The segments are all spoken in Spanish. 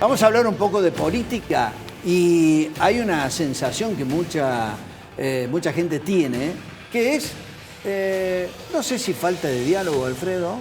Vamos a hablar un poco de política y hay una sensación que mucha gente tiene, que es, no sé si falta de diálogo, Alfredo,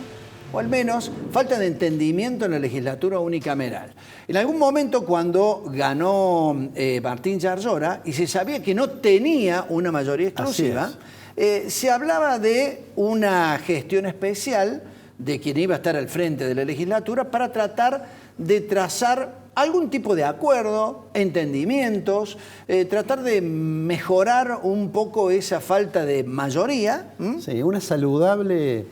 o al menos falta de entendimiento en la legislatura unicameral. En algún momento cuando ganó Martín Yarlora y se sabía que no tenía una mayoría exclusiva, se hablaba de una gestión especial de quien iba a estar al frente de la legislatura para tratar de trazar algún tipo de acuerdo, entendimientos, tratar de mejorar un poco esa falta de mayoría. Sí, una saludable,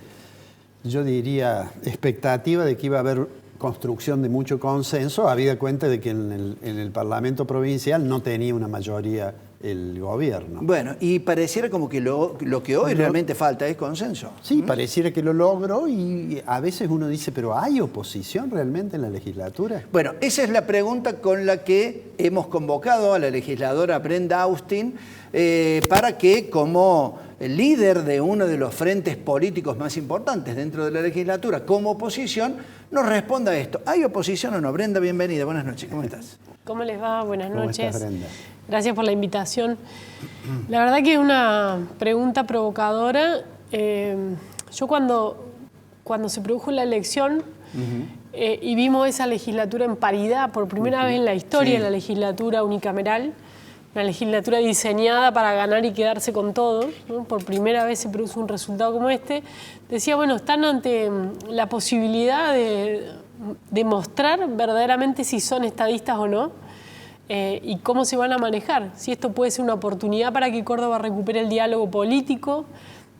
yo diría, expectativa de que iba a haber construcción de mucho consenso, habida cuenta de que en el Parlamento provincial no tenía una mayoría el gobierno. Bueno, y pareciera como que lo que hoy realmente falta es consenso. Sí, pareciera que lo logró y a veces uno dice, ¿pero hay oposición realmente en la legislatura? Bueno, esa es la pregunta con la que hemos convocado a la legisladora Brenda Austin para que, como líder de uno de los frentes políticos más importantes dentro de la legislatura, como oposición, nos responda a esto. ¿Hay oposición o no? Brenda, bienvenida. Buenas noches. ¿Cómo estás? ¿Cómo les va? Buenas noches. ¿Cómo estás, Brenda? Gracias por la invitación. La verdad que es una pregunta provocadora. Yo cuando se produjo la elección y vimos esa legislatura en paridad, por primera vez en la historia de la legislatura unicameral, una legislatura diseñada para ganar y quedarse con todo, ¿no? Por primera vez se produce un resultado como este. Decía, bueno, están ante la posibilidad de mostrar verdaderamente si son estadistas o no, y cómo se van a manejar. Si esto puede ser una oportunidad para que Córdoba recupere el diálogo político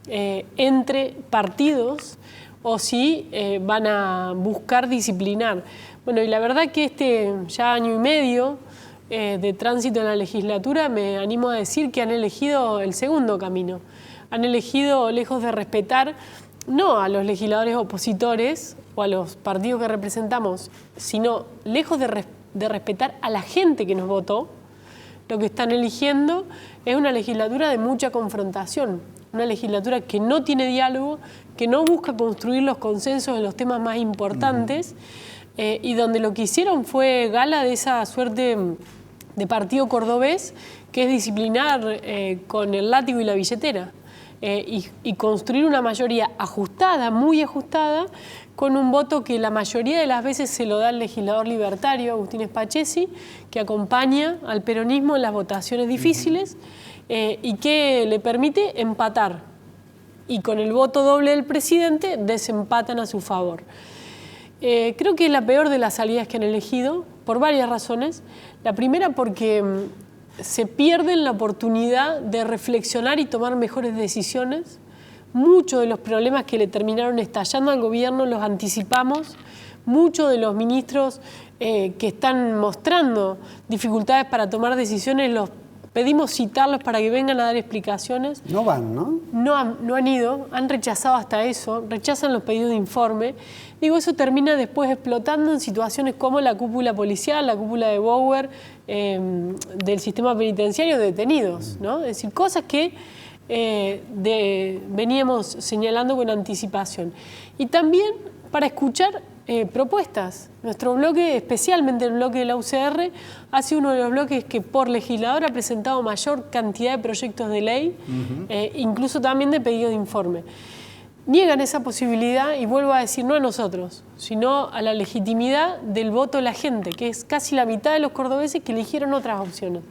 entre partidos, o si van a buscar disciplinar. Bueno, y la verdad que este ya año y medio de tránsito en la legislatura, me animo a decir que han elegido el segundo camino. Han elegido, lejos de respetar, no a los legisladores opositores o a los partidos que representamos, sino lejos de respetar a la gente que nos votó, lo que están eligiendo es una legislatura de mucha confrontación, una legislatura que no tiene diálogo, que no busca construir los consensos en los temas más importantes, y donde lo que hicieron fue gala de esa suerte de partido cordobés que es disciplinar con el látigo y la billetera, y construir una mayoría ajustada, muy ajustada, con un voto que la mayoría de las veces se lo da el legislador libertario Agustín Spachesi, que acompaña al peronismo en las votaciones difíciles, y que le permite empatar. Y con el voto doble del presidente desempatan a su favor. Creo que es la peor de las salidas que han elegido, por varias razones. La primera, porque se pierden la oportunidad de reflexionar y tomar mejores decisiones. Muchos de los problemas que le terminaron estallando al gobierno los anticipamos. Muchos de los ministros que están mostrando dificultades para tomar decisiones los pedimos citarlos para que vengan a dar explicaciones. No van, ¿no? No han ido, han rechazado hasta eso, rechazan los pedidos de informe. Digo, eso termina después explotando en situaciones como la cúpula policial, la cúpula de Bower, del sistema penitenciario de detenidos, ¿no? Es decir, cosas que veníamos señalando con anticipación. Y también para escuchar propuestas. Nuestro bloque, especialmente el bloque de la UCR, ha sido uno de los bloques que por legislador ha presentado mayor cantidad de proyectos de ley, incluso también de pedido de informe. Niegan esa posibilidad y vuelvo a decir, no a nosotros, sino a la legitimidad del voto de la gente, que es casi la mitad de los cordobeses que eligieron otras opciones.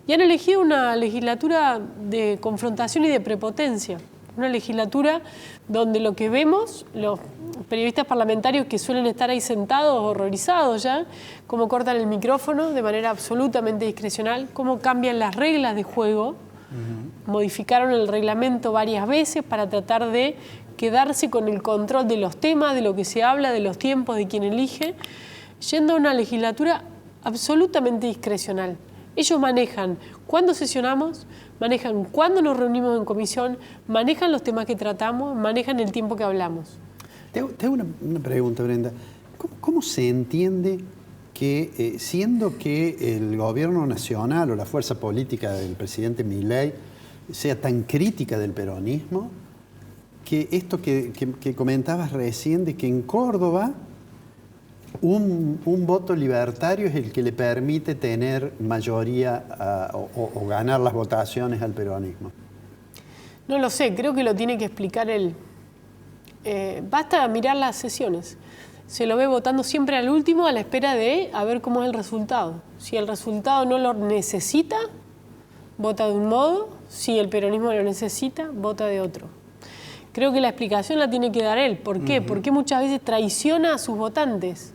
Y han elegido una legislatura de confrontación y de prepotencia. Una legislatura donde lo que vemos, los periodistas parlamentarios que suelen estar ahí sentados, horrorizados ya, cómo cortan el micrófono de manera absolutamente discrecional, cómo cambian las reglas de juego, modificaron el reglamento varias veces para tratar de quedarse con el control de los temas, de lo que se habla, de los tiempos, de quien elige, yendo a una legislatura absolutamente discrecional. Ellos manejan cuándo sesionamos, manejan cuándo nos reunimos en comisión, manejan los temas que tratamos, manejan el tiempo que hablamos. Te hago una pregunta, Brenda. ¿Cómo se entiende que, siendo que el gobierno nacional o la fuerza política del presidente Milei sea tan crítica del peronismo, que esto que comentabas recién, de que en Córdoba un voto libertario es el que le permite tener mayoría o ganar las votaciones al peronismo. No lo sé, creo que lo tiene que explicar él. Basta mirar las sesiones. Se lo ve votando siempre al último a la espera de a ver cómo es el resultado. Si el resultado no lo necesita, vota de un modo. Si el peronismo lo necesita, vota de otro. Creo que la explicación la tiene que dar él. ¿Por qué? Porque muchas veces traiciona a sus votantes.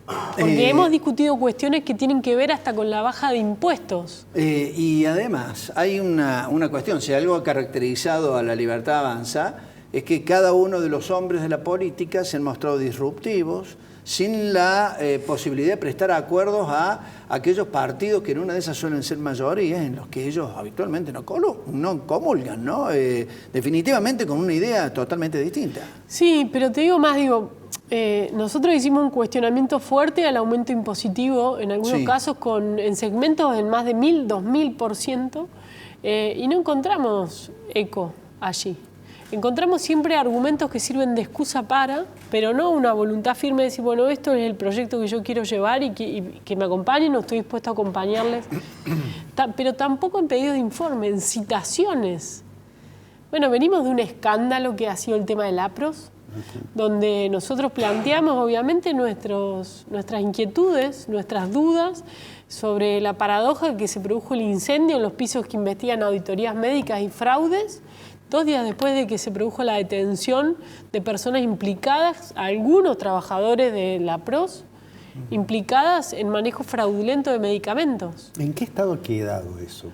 Porque hemos discutido cuestiones que tienen que ver hasta con la baja de impuestos. Y además, hay una cuestión, si algo ha caracterizado a la Libertad Avanza, es que cada uno de los hombres de la política se han mostrado disruptivos, sin la posibilidad de prestar acuerdos a aquellos partidos que en una de esas suelen ser mayorías, en los que ellos habitualmente no comulgan, ¿no? Definitivamente con una idea totalmente distinta. Sí, pero te digo más, nosotros hicimos un cuestionamiento fuerte al aumento impositivo, en algunos casos en segmentos en más de 1000, 2000%, y no encontramos eco allí. Encontramos siempre argumentos que sirven de excusa pero no una voluntad firme de decir, bueno, esto es el proyecto que yo quiero llevar y que me acompañen, no estoy dispuesto a acompañarles. Pero tampoco en pedidos de informe, en citaciones. Bueno, venimos de un escándalo que ha sido el tema del APROS, donde nosotros planteamos obviamente nuestras inquietudes, nuestras dudas sobre la paradoja que se produjo el incendio en los pisos que investigan auditorías médicas y fraudes, 2 días después de que se produjo la detención de personas implicadas, algunos trabajadores de la PROS, implicadas en manejo fraudulento de medicamentos. ¿En qué estado ha quedado eso?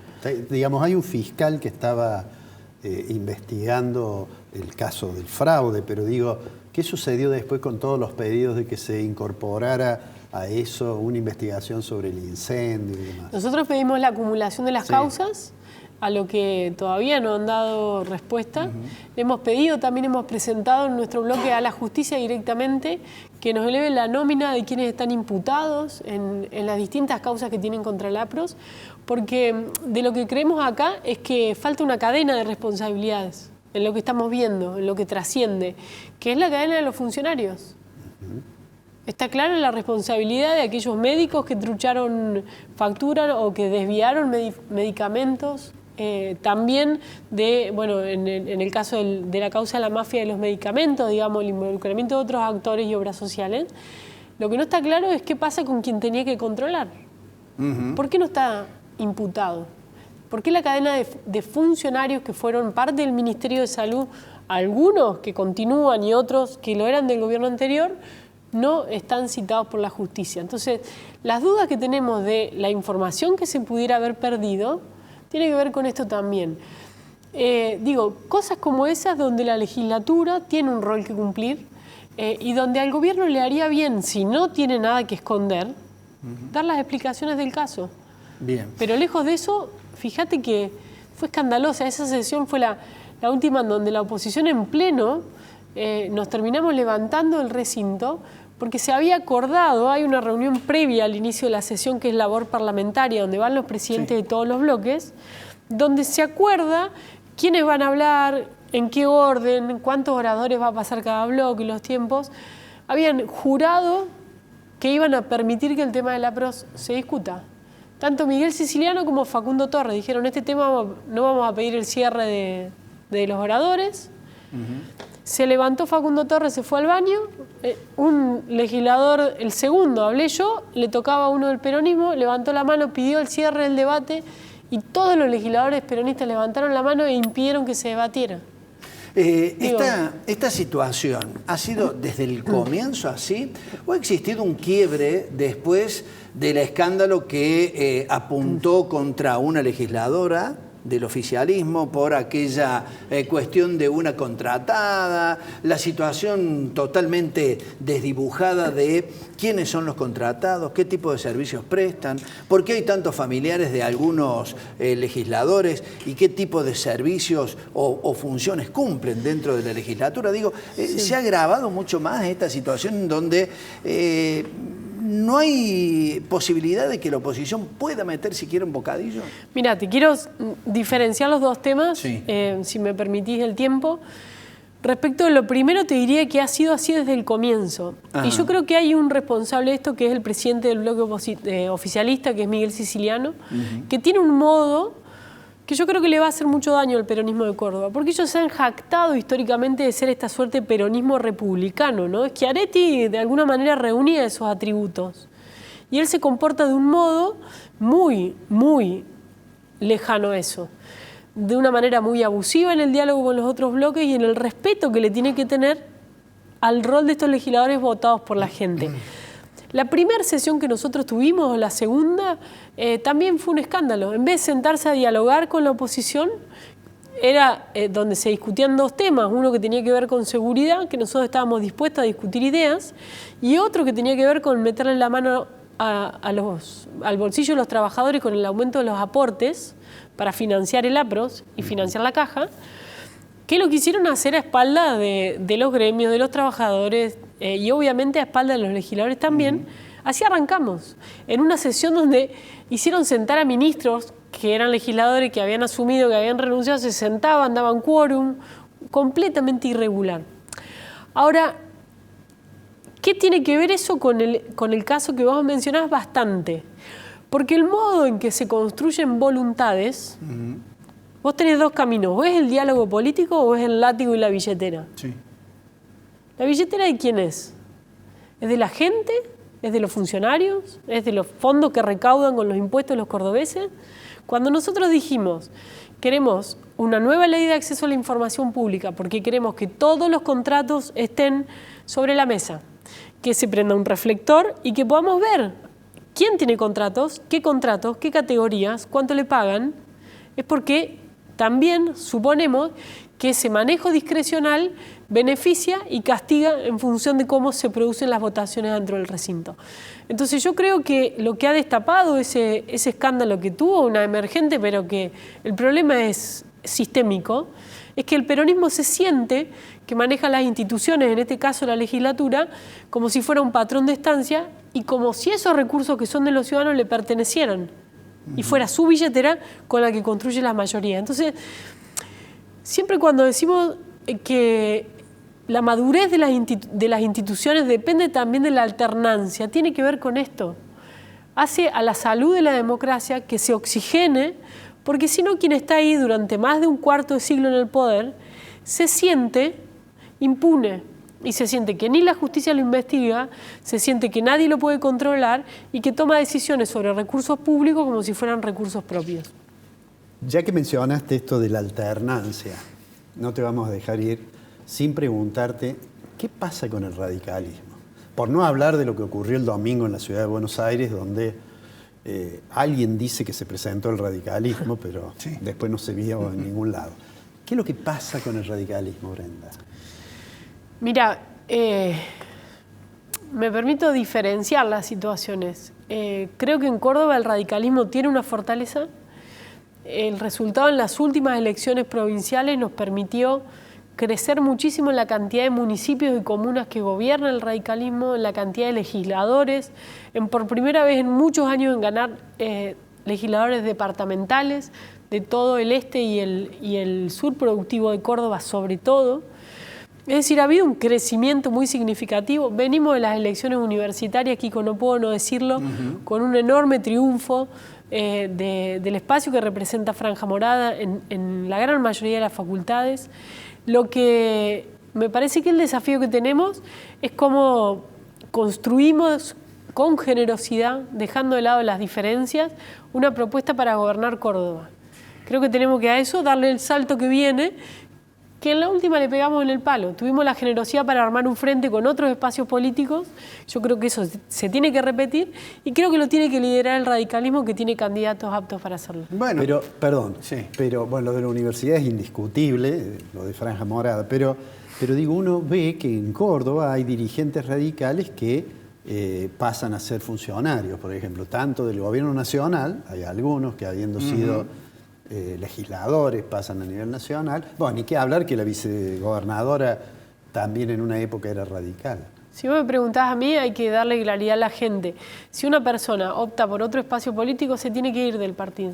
Digamos, hay un fiscal que estaba investigando el caso del fraude, pero digo, ¿qué sucedió después con todos los pedidos de que se incorporara a eso una investigación sobre el incendio y demás? Nosotros pedimos la acumulación de las causas, a lo que todavía no han dado respuesta. Le hemos pedido, también hemos presentado en nuestro bloque a la justicia directamente que nos eleve la nómina de quienes están imputados en las distintas causas que tienen contra el APROS, porque de lo que creemos acá es que falta una cadena de responsabilidades en lo que estamos viendo, en lo que trasciende, que es la cadena de los funcionarios. Está clara la responsabilidad de aquellos médicos que trucharon facturas o que desviaron medicamentos. También en el caso de la causa de la mafia de los medicamentos, digamos, el involucramiento de otros actores y obras sociales. Lo que no está claro es qué pasa con quien tenía que controlar. ¿Por qué no está imputado? ¿Por qué la cadena de funcionarios que fueron parte del Ministerio de Salud, algunos que continúan y otros que lo eran del gobierno anterior, no están citados por la justicia? Entonces, las dudas que tenemos de la información que se pudiera haber perdido tiene que ver con esto también. Cosas como esas donde la legislatura tiene un rol que cumplir y donde al gobierno le haría bien, si no tiene nada que esconder, dar las explicaciones del caso. Bien. Pero lejos de eso, fíjate que fue escandalosa. Esa sesión fue la última en donde la oposición en pleno nos terminamos levantando del recinto porque se había acordado, hay una reunión previa al inicio de la sesión que es labor parlamentaria, donde van los presidentes de todos los bloques, donde se acuerda quiénes van a hablar, en qué orden, cuántos oradores va a pasar cada bloque, los tiempos. Habían jurado que iban a permitir que el tema de la PROS se discuta. Tanto Miguel Siciliano como Facundo Torres dijeron, este tema no vamos a pedir el cierre de los oradores. Se levantó Facundo Torres, se fue al baño, un legislador, el segundo, hablé yo, le tocaba a uno del peronismo, levantó la mano, pidió el cierre del debate y todos los legisladores peronistas levantaron la mano e impidieron que se debatiera. ¿Esta situación ha sido desde el comienzo así o ha existido un quiebre después del escándalo que apuntó contra una legisladora del oficialismo por aquella cuestión de una contratada, la situación totalmente desdibujada de quiénes son los contratados, qué tipo de servicios prestan, por qué hay tantos familiares de algunos legisladores y qué tipo de servicios o funciones cumplen dentro de la legislatura? Se ha agravado mucho más esta situación donde ¿no hay posibilidad de que la oposición pueda meter siquiera un bocadillo? Mira, te quiero diferenciar los dos temas, sí. Si me permitís el tiempo. Respecto a lo primero, te diría que ha sido así desde el comienzo. Ajá. Y yo creo que hay un responsable de esto, que es el presidente del bloque oficialista, que es Miguel Siciliano, que tiene un modo que yo creo que le va a hacer mucho daño al peronismo de Córdoba, porque ellos se han jactado históricamente de ser esta suerte de peronismo republicano, ¿no? Schiaretti de alguna manera reunía esos atributos. Y él se comporta de un modo muy, muy lejano a eso, de una manera muy abusiva en el diálogo con los otros bloques y en el respeto que le tiene que tener al rol de estos legisladores votados por la gente. La primera sesión que nosotros tuvimos, la segunda, también fue un escándalo. En vez de sentarse a dialogar con la oposición, era donde se discutían dos temas, uno que tenía que ver con seguridad, que nosotros estábamos dispuestos a discutir ideas, y otro que tenía que ver con meterle la mano al bolsillo de los trabajadores con el aumento de los aportes para financiar el APROS y financiar la caja, que lo quisieron hacer a espalda de los gremios, de los trabajadores y obviamente a espalda de los legisladores también. Así arrancamos, en una sesión donde hicieron sentar a ministros que eran legisladores, que habían asumido, que habían renunciado, se sentaban, daban quórum, completamente irregular. Ahora, ¿qué tiene que ver eso con el caso que vos mencionás? Bastante. Porque el modo en que se construyen voluntades, vos tenés dos caminos, o es el diálogo político o es el látigo y la billetera. Sí. ¿La billetera de quién es? ¿Es de la gente? ¿Es de los funcionarios? ¿Es de los fondos que recaudan con los impuestos de los cordobeses? Cuando nosotros dijimos, queremos una nueva ley de acceso a la información pública porque queremos que todos los contratos estén sobre la mesa, que se prenda un reflector y que podamos ver quién tiene contratos, qué categorías, cuánto le pagan, es porque también suponemos que ese manejo discrecional beneficia y castiga en función de cómo se producen las votaciones dentro del recinto. Entonces yo creo que lo que ha destapado ese escándalo que tuvo una emergente, pero que el problema es sistémico, es que el peronismo se siente que maneja las instituciones, en este caso la legislatura, como si fuera un patrón de estancia y como si esos recursos que son de los ciudadanos le pertenecieran y fuera su billetera con la que construye la mayoría. Entonces, siempre cuando decimos que la madurez de las instituciones depende también de la alternancia, tiene que ver con esto. Hace a la salud de la democracia que se oxigene, porque si no, quien está ahí durante más de un cuarto de siglo en el poder se siente impune y se siente que ni la justicia lo investiga, se siente que nadie lo puede controlar y que toma decisiones sobre recursos públicos como si fueran recursos propios. Ya que mencionaste esto de la alternancia, no te vamos a dejar ir sin preguntarte qué pasa con el radicalismo. Por no hablar de lo que ocurrió el domingo en la ciudad de Buenos Aires, donde alguien dice que se presentó el radicalismo, pero sí, después no se vio en ningún lado. ¿Qué es lo que pasa con el radicalismo, Brenda? Mira, me permito diferenciar las situaciones. Creo que en Córdoba el radicalismo tiene una fortaleza. El resultado en las últimas elecciones provinciales nos permitió crecer muchísimo en la cantidad de municipios y comunas que gobierna el radicalismo, en la cantidad de legisladores, por primera vez en muchos años en ganar legisladores departamentales de todo el este y el sur productivo de Córdoba sobre todo. Es decir, ha habido un crecimiento muy significativo. Venimos de las elecciones universitarias, Kiko, no puedo no decirlo, con un enorme triunfo del espacio que representa Franja Morada en la gran mayoría de las facultades. Lo que me parece que el desafío que tenemos es cómo construimos con generosidad, dejando de lado las diferencias, una propuesta para gobernar Córdoba. Creo que tenemos que a eso darle el salto que viene, que en la última le pegamos en el palo. Tuvimos la generosidad para armar un frente con otros espacios políticos. Yo creo que eso se tiene que repetir y creo que lo tiene que liderar el radicalismo, que tiene candidatos aptos para hacerlo. Bueno, pero, perdón, sí, pero bueno, lo de la universidad es indiscutible, lo de Franja Morada, pero digo, uno ve que en Córdoba hay dirigentes radicales que pasan a ser funcionarios, por ejemplo, tanto del gobierno nacional, hay algunos que habiendo sido legisladores pasan a nivel nacional. Bueno, ni qué hablar que la vicegobernadora también en una época era radical. Si vos me preguntás a mí, hay que darle claridad a la gente. Si una persona opta por otro espacio político, se tiene que ir del partido.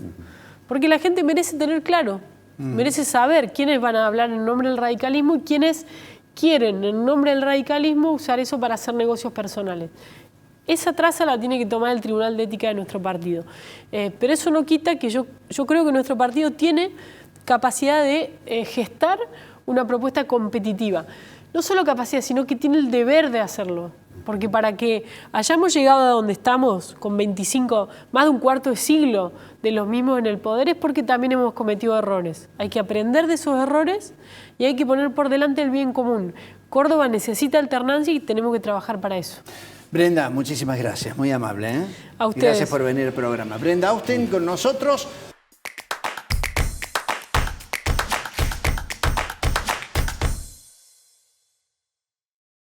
Porque la gente merece tener claro Merece saber quiénes van a hablar en nombre del radicalismo y quiénes quieren en nombre del radicalismo usar eso para hacer negocios personales. Esa traza la tiene que tomar el Tribunal de Ética de nuestro partido. Pero eso no quita que yo creo que nuestro partido tiene capacidad de gestar una propuesta competitiva. No solo capacidad, sino que tiene el deber de hacerlo. Porque para que hayamos llegado a donde estamos, con más de un cuarto de siglo de los mismos en el poder, es porque también hemos cometido errores. Hay que aprender de esos errores y hay que poner por delante el bien común. Córdoba necesita alternancia y tenemos que trabajar para eso. Brenda, muchísimas gracias, muy amable. A ustedes. Gracias por venir al programa. Brenda Austen con nosotros.